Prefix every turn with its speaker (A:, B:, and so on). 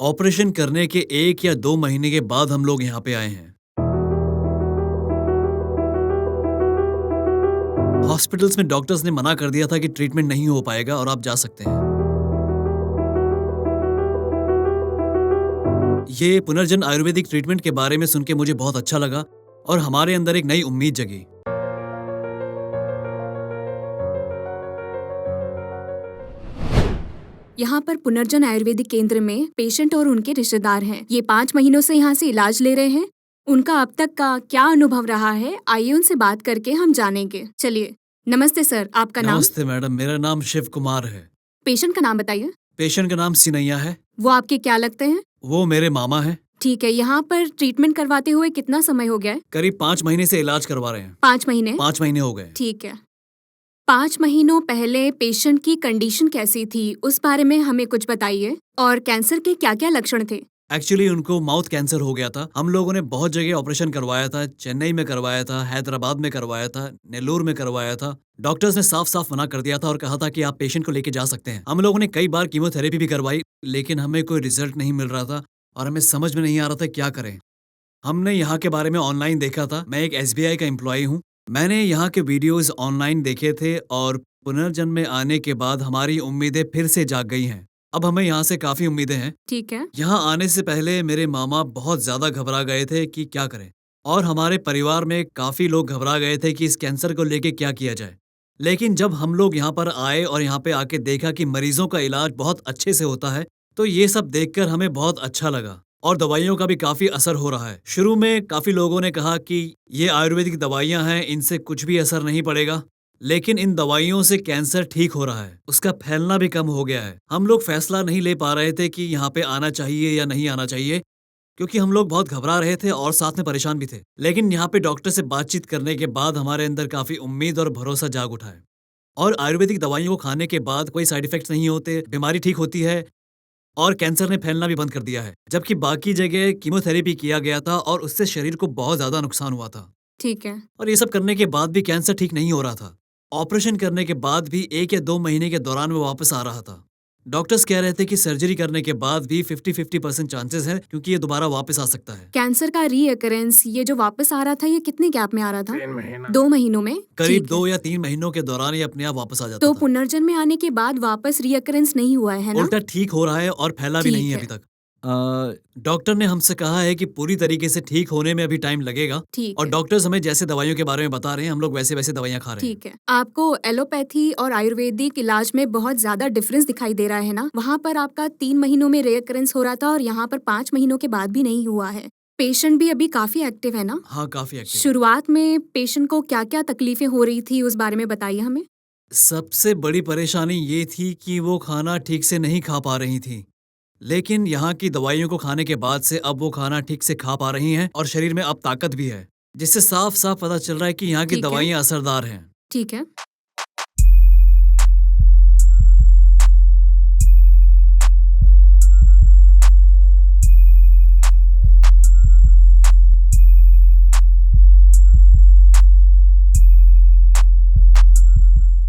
A: Operation करने के 1 या 2 महीने के बाद हम लोग यहाँ पे आए हैं। हॉस्पिटल्स में डॉक्टर्स ने मना कर दिया था कि ट्रीटमेंट नहीं हो पाएगा और आप जा सकते हैं। ये पुनर्जन आयुर्वेदिक ट्रीटमेंट के बारे में सुन के मुझे बहुत अच्छा लगा और हमारे अंदर एक नई उम्मीद जगी।
B: यहाँ पर पुनर्जन आयुर्वेदिक केंद्र में पेशेंट और उनके रिश्तेदार हैं। ये 5 महीनों से यहाँ से इलाज ले रहे हैं। उनका अब तक का क्या अनुभव रहा है, आइए उनसे बात करके हम जानेंगे। चलिए, नमस्ते सर, आपका नाम?
A: नमस्ते मैडम, मेरा नाम शिव कुमार है।
B: पेशेंट का नाम बताइए।
A: पेशेंट का नाम सिनैया है।
B: वो आपके क्या लगते हैं?
A: वो मेरे मामा है।
B: ठीक है, यहाँ पर ट्रीटमेंट करवाते हुए कितना समय हो गया है?
A: करीब 5 महीने से इलाज करवा रहे हैं।
B: 5 महीने?
A: 5 महीने हो गए।
B: ठीक है। 5 महीनों पहले पेशेंट की कंडीशन कैसी थी, उस बारे में हमें कुछ बताइए। और कैंसर के क्या क्या लक्षण थे?
A: एक्चुअली उनको माउथ कैंसर हो गया था। हम लोगों ने बहुत जगह ऑपरेशन करवाया था। चेन्नई में करवाया था, हैदराबाद में करवाया था, नेल्लोर में करवाया था। डॉक्टर्स ने साफ साफ मना कर दिया था और कहा था कि आप पेशेंट को लेके जा सकते हैं। हम लोगों ने कई बार कीमोथेरेपी भी करवाई, लेकिन हमें कोई रिजल्ट नहीं मिल रहा था और हमें समझ में नहीं आ रहा था क्या करें। हमने यहाँ के बारे में ऑनलाइन देखा था। मैं एक SBI का एम्प्लॉय हूँ। मैंने यहाँ के वीडियोस ऑनलाइन देखे थे और पुनर्जन्म में आने के बाद हमारी उम्मीदें फिर से जाग गई हैं। अब हमें यहाँ से काफी उम्मीदें हैं।
B: ठीक है।
A: यहाँ आने से पहले मेरे मामा बहुत ज्यादा घबरा गए थे कि क्या करें, और हमारे परिवार में काफी लोग घबरा गए थे कि इस कैंसर को लेके क्या किया जाए। लेकिन जब हम लोग यहाँ पर आए और यहाँ पे आके देखा कि मरीजों का इलाज बहुत अच्छे से होता है, तो ये सब देखकर हमें बहुत अच्छा लगा और दवाइयों का भी काफी असर हो रहा है। शुरू में काफी लोगों ने कहा कि ये आयुर्वेदिक दवाइयां हैं, इनसे कुछ भी असर नहीं पड़ेगा, लेकिन इन दवाइयों से कैंसर ठीक हो रहा है, उसका फैलना भी कम हो गया है। हम लोग फैसला नहीं ले पा रहे थे कि यहाँ पे आना चाहिए या नहीं आना चाहिए, क्योंकि हम लोग बहुत घबरा रहे थे और साथ में परेशान भी थे। लेकिन यहाँ पे डॉक्टर से बातचीत करने के बाद हमारे अंदर काफी उम्मीद और भरोसा जाग उठा है। और आयुर्वेदिक दवाइयों को खाने के बाद कोई साइड इफेक्ट्स नहीं होते, बीमारी ठीक होती है और कैंसर ने फैलना भी बंद कर दिया है। जबकि बाकी जगह कीमोथेरेपी किया गया था और उससे शरीर को बहुत ज्यादा नुकसान हुआ था।
B: ठीक है।
A: और ये सब करने के बाद भी कैंसर ठीक नहीं हो रहा था। ऑपरेशन करने के बाद भी 1 या 2 महीने के दौरान वो वापस आ रहा था। डॉक्टर्स कह रहे थे कि सर्जरी करने के बाद भी 50-50% चांसेस है, क्योंकि ये दोबारा वापस आ सकता है।
B: कैंसर का रीअकरेंस, ये जो वापस आ रहा था, ये कितने गैप में आ रहा था?
C: 3 महीना।
B: 2 महीनों में?
A: करीब
B: ठीक है।
A: 2 या 3 महीनों के दौरान ये अपने आप वापस आ जाता
B: तो
A: था।
B: पुनर्जन्म में आने के बाद वापस रीअकरेंस नहीं हुआ है ना?
A: उल्टा ठीक हो रहा है और फैला भी
B: ठीक
A: नहीं है
B: है।
A: अभी तक। डॉक्टर ने हमसे कहा है कि पूरी तरीके से ठीक होने में अभी टाइम लगेगा।
B: ठीक
A: और
B: है।
A: डॉक्टर्स हमें जैसे दवाइयों के बारे में बता रहे हैं, हम लोग वैसे वैसे दवाइयाँ खा रहे हैं।
B: ठीक है। आपको एलोपैथी और आयुर्वेदिक इलाज में बहुत ज्यादा डिफरेंस दिखाई दे रहा है ना? वहाँ पर आपका 3 महीनों में रीअकरेंस हो रहा था और यहाँ पर 5 महीनों के बाद भी नहीं हुआ है। पेशेंट भी अभी काफी एक्टिव है ना?
A: हाँ, काफी एक्टिव है।
B: शुरुआत में पेशेंट को क्या क्या तकलीफें हो रही थी, उस बारे में बताइए हमें।
A: सबसे बड़ी परेशानी ये थी कि वो खाना ठीक से नहीं खा पा रही थी, लेकिन यहाँ की दवाइयों को खाने के बाद से अब वो खाना ठीक से खा पा रही हैं और शरीर में अब ताकत भी है, जिससे साफ साफ पता चल रहा है कि यहाँ की
B: ठीक है।
A: दवाइयाँ असरदार हैं।
B: ठीक है।